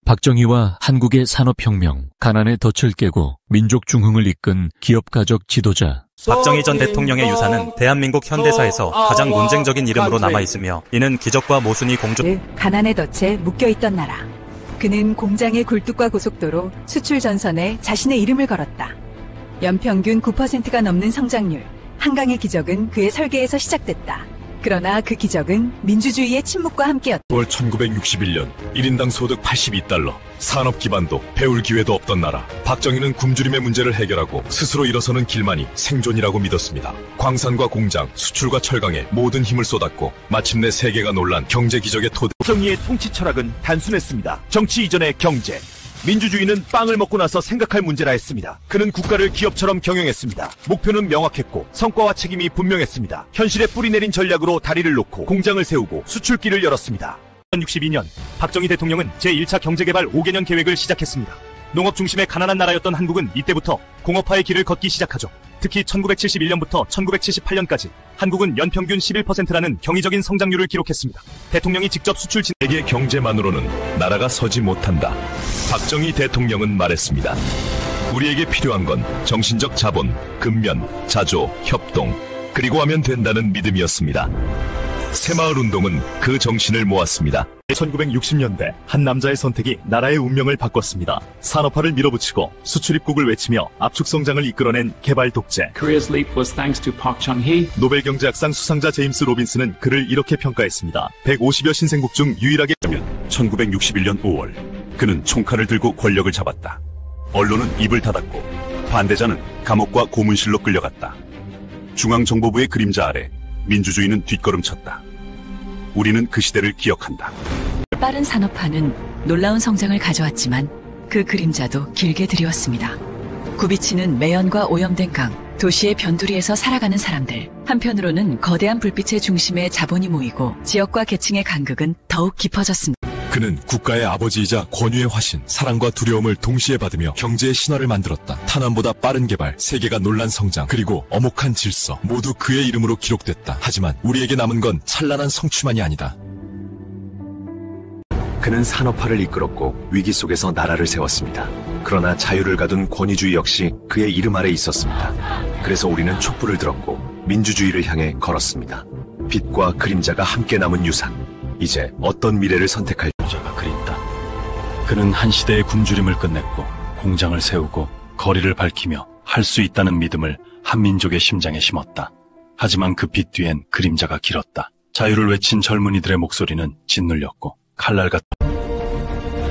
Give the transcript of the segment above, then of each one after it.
박정희와 한국의 산업혁명, 가난의 덫을 깨고 민족 중흥을 이끈 기업가적 지도자. 박정희 전 대통령의 유산은 대한민국 현대사에서 가장 논쟁적인 이름으로 남아있으며 이는 기적과 모순이 가난의 덫에 묶여있던 나라. 그는 공장의 굴뚝과 고속도로, 수출 전선에 자신의 이름을 걸었다. 연평균 9%가 넘는 성장률, 한강의 기적은 그의 설계에서 시작됐다. 그러나 그 기적은 민주주의의 침묵과 함께였다. 9월 1961년 1인당 소득 82달러, 산업 기반도 배울 기회도 없던 나라. 박정희는 굶주림의 문제를 해결하고 스스로 일어서는 길만이 생존이라고 믿었습니다. 광산과 공장, 수출과 철강에 모든 힘을 쏟았고 마침내 세계가 놀란 경제 기적의 토대. 박정희의 통치 철학은 단순했습니다. 정치 이전의 경제. 민주주의는 빵을 먹고 나서 생각할 문제라 했습니다. 그는 국가를 기업처럼 경영했습니다. 목표는 명확했고 성과와 책임이 분명했습니다. 현실에 뿌리내린 전략으로 다리를 놓고 공장을 세우고 수출길을 열었습니다. 1962년 박정희 대통령은 제1차 경제개발 5개년 계획을 시작했습니다. 농업 중심의 가난한 나라였던 한국은 이때부터 공업화의 길을 걷기 시작하죠. 특히 1971년부터 1978년까지 한국은 연평균 11%라는 경이적인 성장률을 기록했습니다. 대통령이 직접 수출 세계 경제만으로는 나라가 서지 못한다. 박정희 대통령은 말했습니다. 우리에게 필요한 건 정신적 자본, 근면, 자조, 협동, 그리고 하면 된다는 믿음이었습니다. 새마을운동은 그 정신을 모았습니다. 1960년대 한 남자의 선택이 나라의 운명을 바꿨습니다. 산업화를 밀어붙이고 수출입국을 외치며 압축 성장을 이끌어낸 개발 독재. Korea's leap was thanks to Park Chung-hee. 노벨 경제학상 수상자 제임스 로빈스는 그를 이렇게 평가했습니다. 150여 신생국 중 유일하게 1961년 5월 그는 총칼을 들고 권력을 잡았다. 언론은 입을 닫았고 반대자는 감옥과 고문실로 끌려갔다. 중앙정보부의 그림자 아래 민주주의는 뒷걸음쳤다. 우리는 그 시대를 기억한다. 빠른 산업화는 놀라운 성장을 가져왔지만 그 그림자도 길게 드리웠습니다. 굽이치는 매연과 오염된 강, 도시의 변두리에서 살아가는 사람들. 한편으로는 거대한 불빛의 중심에 자본이 모이고 지역과 계층의 간극은 더욱 깊어졌습니다. 그는 국가의 아버지이자 권위의 화신, 사랑과 두려움을 동시에 받으며 경제의 신화를 만들었다. 탄환보다 빠른 개발, 세계가 놀란 성장, 그리고 엄혹한 질서, 모두 그의 이름으로 기록됐다. 하지만 우리에게 남은 건 찬란한 성취만이 아니다. 그는 산업화를 이끌었고 위기 속에서 나라를 세웠습니다. 그러나 자유를 가둔 권위주의 역시 그의 이름 아래 있었습니다. 그래서 우리는 촛불을 들었고 민주주의를 향해 걸었습니다. 빛과 그림자가 함께 남은 유산. 이제 어떤 미래를 선택할 자가 그립다. 그는 한 시대의 굶주림을 끝냈고 공장을 세우고 거리를 밝히며 할 수 있다는 믿음을 한민족의 심장에 심었다. 하지만 그 빛 뒤엔 그림자가 길었다. 자유를 외친 젊은이들의 목소리는 짓눌렸고 칼날 같다.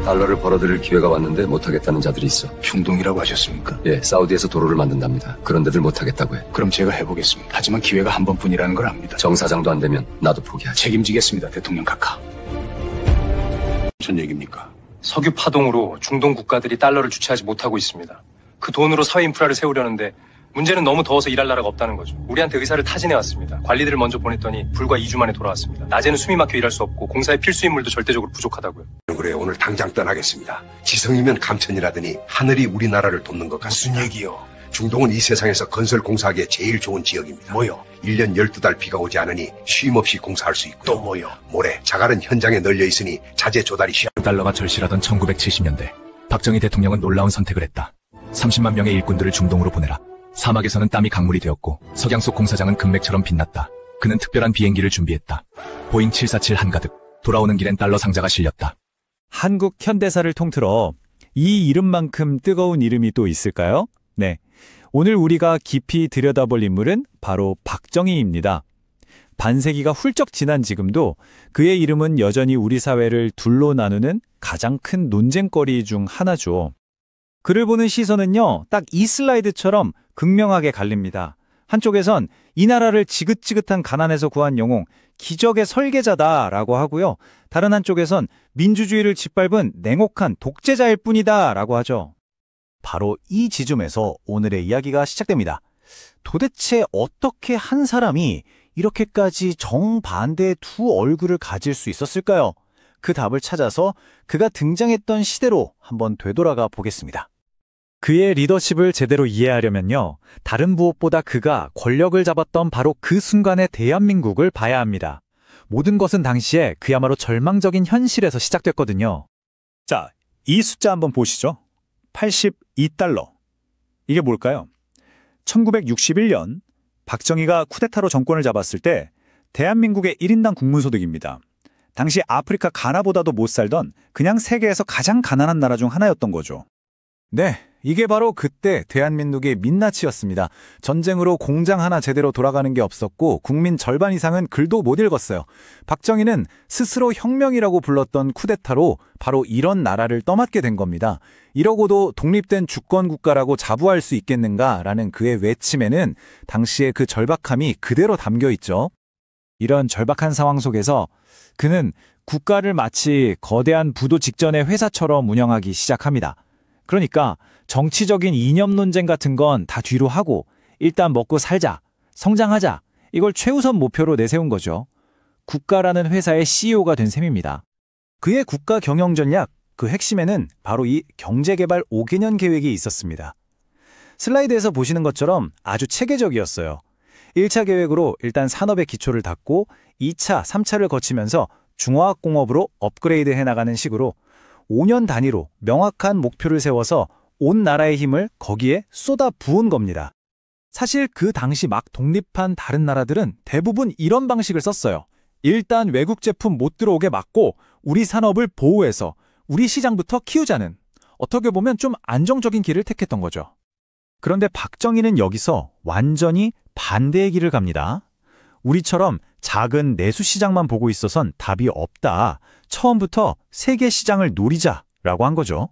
달러를 벌어들일 기회가 왔는데 못하겠다는 자들이 있어. 중동이라고 하셨습니까? 예, 사우디에서 도로를 만든답니다. 그런데들 못하겠다고 해. 그럼 제가 해보겠습니다. 하지만 기회가 한 번뿐이라는 걸 압니다. 정사장도 안 되면 나도 포기하지. 책임지겠습니다, 대통령 각하. 무슨 얘기입니까? 석유 파동으로 중동 국가들이 달러를 주체하지 못하고 있습니다. 그 돈으로 사회 인프라를 세우려는데 문제는 너무 더워서 일할 나라가 없다는 거죠. 우리한테 의사를 타진해왔습니다. 관리들을 먼저 보냈더니 불과 2주 만에 돌아왔습니다. 낮에는 숨이 막혀 일할 수 없고 공사의 필수 인물도 절대적으로 부족하다고요. 그래, 오늘 당장 떠나겠습니다. 지성이면 감천이라더니 하늘이 우리나라를 돕는 것 같습니다. 무슨 얘기요? 중동은 이 세상에서 건설 공사하기에 제일 좋은 지역입니다. 뭐요? 1년 12달 비가 오지 않으니 쉼 없이 공사할 수 있고요. 또 뭐요? 모래, 자갈은 현장에 널려 있으니 자재 조달이 쉬워. 달러가 절실하던 1970년대 박정희 대통령은 놀라운 선택을 했다. 30만 명의 일꾼들을 중동으로 보내라. 사막에서는 땀이 강물이 되었고 석양 속 공사장은 금맥처럼 빛났다. 그는 특별한 비행기를 준비했다. 보잉 747 한가득. 돌아오는 길엔 달러 상자가 실렸다. 한국 현대사를 통틀어 이 이름만큼 뜨거운 이름이 또 있을까요? 네. 오늘 우리가 깊이 들여다볼 인물은 바로 박정희입니다. 반세기가 훌쩍 지난 지금도 그의 이름은 여전히 우리 사회를 둘로 나누는 가장 큰 논쟁거리 중 하나죠. 그를 보는 시선은요, 딱 이 슬라이드처럼 극명하게 갈립니다. 한쪽에선 이 나라를 지긋지긋한 가난에서 구한 영웅, 기적의 설계자다라고 하고요. 다른 한쪽에선 민주주의를 짓밟은 냉혹한 독재자일 뿐이다라고 하죠. 바로 이 지점에서 오늘의 이야기가 시작됩니다. 도대체 어떻게 한 사람이 이렇게까지 정반대의 두 얼굴을 가질 수 있었을까요? 그 답을 찾아서 그가 등장했던 시대로 한번 되돌아가 보겠습니다. 그의 리더십을 제대로 이해하려면요, 다른 무엇보다 그가 권력을 잡았던 바로 그 순간의 대한민국을 봐야 합니다. 모든 것은 당시에 그야말로 절망적인 현실에서 시작됐거든요. 자, 이 숫자 한번 보시죠. 82달러. 이게 뭘까요? 1961년 박정희가 쿠데타로 정권을 잡았을 때 대한민국의 1인당 국민소득입니다. 당시 아프리카 가나보다도 못 살던 그냥 세계에서 가장 가난한 나라 중 하나였던 거죠. 네, 이게 바로 그때 대한민국의 민낯이었습니다. 전쟁으로 공장 하나 제대로 돌아가는 게 없었고 국민 절반 이상은 글도 못 읽었어요. 박정희는 스스로 혁명이라고 불렀던 쿠데타로 바로 이런 나라를 떠맡게 된 겁니다. 이러고도 독립된 주권국가라고 자부할 수 있겠는가라는 그의 외침에는 당시의 그 절박함이 그대로 담겨 있죠. 이런 절박한 상황 속에서 그는 국가를 마치 거대한 부도 직전의 회사처럼 운영하기 시작합니다. 그러니까 정치적인 이념 논쟁 같은 건 다 뒤로 하고 일단 먹고 살자, 성장하자, 이걸 최우선 목표로 내세운 거죠. 국가라는 회사의 CEO가 된 셈입니다. 그의 국가 경영 전략, 그 핵심에는 바로 이 경제개발 5개년 계획이 있었습니다. 슬라이드에서 보시는 것처럼 아주 체계적이었어요. 1차 계획으로 일단 산업의 기초를 닦고 2차, 3차를 거치면서 중화학공업으로 업그레이드 해나가는 식으로 5년 단위로 명확한 목표를 세워서 온 나라의 힘을 거기에 쏟아 부은 겁니다. 사실 그 당시 막 독립한 다른 나라들은 대부분 이런 방식을 썼어요. 일단 외국 제품 못 들어오게 막고 우리 산업을 보호해서 우리 시장부터 키우자는, 어떻게 보면 좀 안정적인 길을 택했던 거죠. 그런데 박정희는 여기서 완전히 반대의 길을 갑니다. 우리처럼 작은 내수 시장만 보고 있어선 답이 없다. 처음부터 세계 시장을 노리자라고 한 거죠.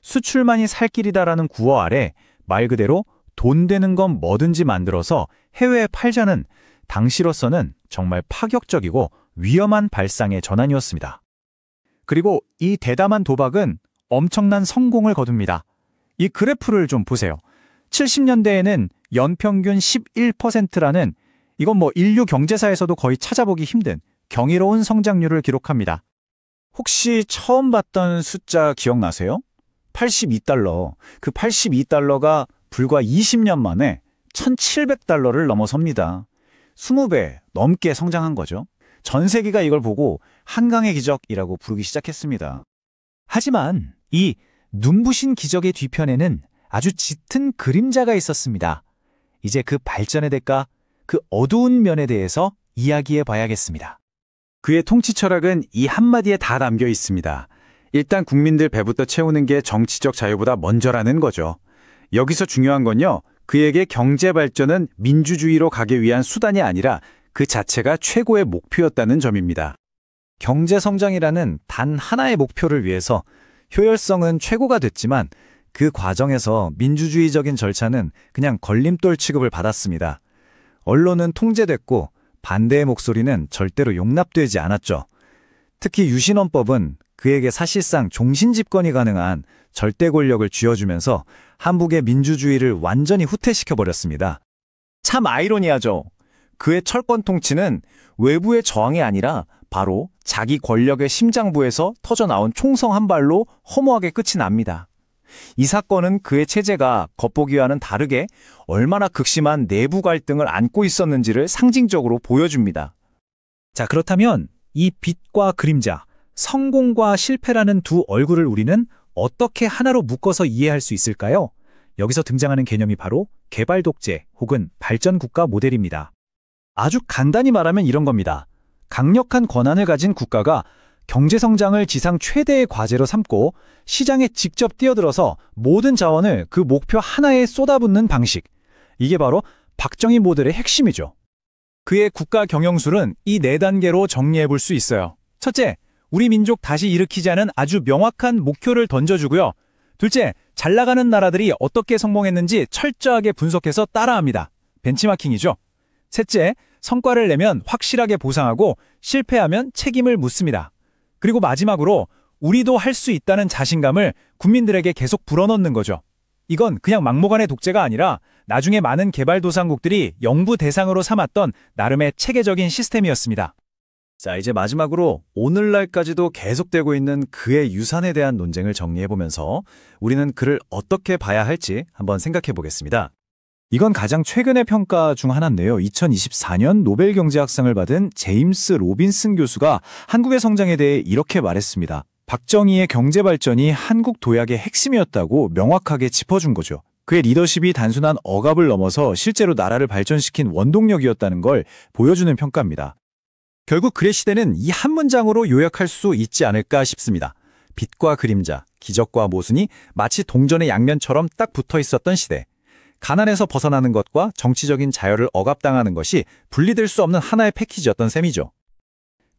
수출만이 살 길이다라는 구호 아래 말 그대로 돈 되는 건 뭐든지 만들어서 해외에 팔자는 당시로서는 정말 파격적이고 위험한 발상의 전환이었습니다. 그리고 이 대담한 도박은 엄청난 성공을 거둡니다. 이 그래프를 좀 보세요. 70년대에는 연평균 11%라는, 이건 뭐 인류 경제사에서도 거의 찾아보기 힘든 경이로운 성장률을 기록합니다. 혹시 처음 봤던 숫자 기억나세요? 82달러. 그 82달러가 불과 20년 만에 1700달러를 넘어섭니다. 20배 넘게 성장한 거죠. 전 세계가 이걸 보고 한강의 기적이라고 부르기 시작했습니다. 하지만 이 눈부신 기적의 뒤편에는 아주 짙은 그림자가 있었습니다. 이제 그 발전의 대가, 그 어두운 면에 대해서 이야기해 봐야겠습니다. 그의 통치 철학은 이 한마디에 다 담겨 있습니다. 일단 국민들 배부터 채우는 게 정치적 자유보다 먼저라는 거죠. 여기서 중요한 건요, 그에게 경제 발전은 민주주의로 가기 위한 수단이 아니라 그 자체가 최고의 목표였다는 점입니다. 경제 성장이라는 단 하나의 목표를 위해서 효율성은 최고가 됐지만 그 과정에서 민주주의적인 절차는 그냥 걸림돌 취급을 받았습니다. 언론은 통제됐고 반대의 목소리는 절대로 용납되지 않았죠. 특히 유신헌법은 그에게 사실상 종신 집권이 가능한 절대 권력을 쥐어주면서 한국의 민주주의를 완전히 후퇴시켜버렸습니다. 참 아이러니하죠. 그의 철권 통치는 외부의 저항이 아니라 바로 자기 권력의 심장부에서 터져나온 총성 한 발로 허무하게 끝이 납니다. 이 사건은 그의 체제가 겉보기와는 다르게 얼마나 극심한 내부 갈등을 안고 있었는지를 상징적으로 보여줍니다. 자, 그렇다면 이 빛과 그림자, 성공과 실패라는 두 얼굴을 우리는 어떻게 하나로 묶어서 이해할 수 있을까요? 여기서 등장하는 개념이 바로 개발 독재 혹은 발전 국가 모델입니다. 아주 간단히 말하면 이런 겁니다. 강력한 권한을 가진 국가가 경제성장을 지상 최대의 과제로 삼고 시장에 직접 뛰어들어서 모든 자원을 그 목표 하나에 쏟아붓는 방식. 이게 바로 박정희 모델의 핵심이죠. 그의 국가 경영술은 이 4단계로 정리해 볼 수 있어요. 첫째, 우리 민족 다시 일으키자는 아주 명확한 목표를 던져주고요. 둘째, 잘 나가는 나라들이 어떻게 성공했는지 철저하게 분석해서 따라합니다. 벤치마킹이죠. 셋째, 성과를 내면 확실하게 보상하고 실패하면 책임을 묻습니다. 그리고 마지막으로 우리도 할 수 있다는 자신감을 국민들에게 계속 불어넣는 거죠. 이건 그냥 막무가내 독재가 아니라 나중에 많은 개발도상국들이 영부 대상으로 삼았던 나름의 체계적인 시스템이었습니다. 자, 이제 마지막으로 오늘날까지도 계속되고 있는 그의 유산에 대한 논쟁을 정리해보면서 우리는 그를 어떻게 봐야 할지 한번 생각해 보겠습니다. 이건 가장 최근의 평가 중 하나인데요. 2024년 노벨 경제학상을 받은 제임스 로빈슨 교수가 한국의 성장에 대해 이렇게 말했습니다. 박정희의 경제 발전이 한국 도약의 핵심이었다고 명확하게 짚어준 거죠. 그의 리더십이 단순한 억압을 넘어서 실제로 나라를 발전시킨 원동력이었다는 걸 보여주는 평가입니다. 결국 그의 시대는 이 한 문장으로 요약할 수 있지 않을까 싶습니다. 빛과 그림자, 기적과 모순이 마치 동전의 양면처럼 딱 붙어 있었던 시대. 가난에서 벗어나는 것과 정치적인 자유를 억압당하는 것이 분리될 수 없는 하나의 패키지였던 셈이죠.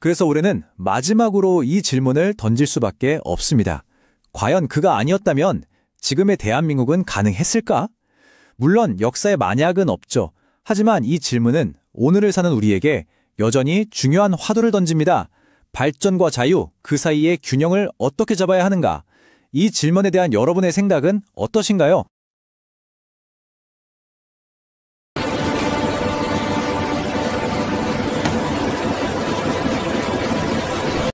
그래서 올해는 마지막으로 이 질문을 던질 수밖에 없습니다. 과연 그가 아니었다면 지금의 대한민국은 가능했을까? 물론 역사에 만약은 없죠. 하지만 이 질문은 오늘을 사는 우리에게 여전히 중요한 화두를 던집니다. 발전과 자유, 그 사이의 균형을 어떻게 잡아야 하는가? 이 질문에 대한 여러분의 생각은 어떠신가요?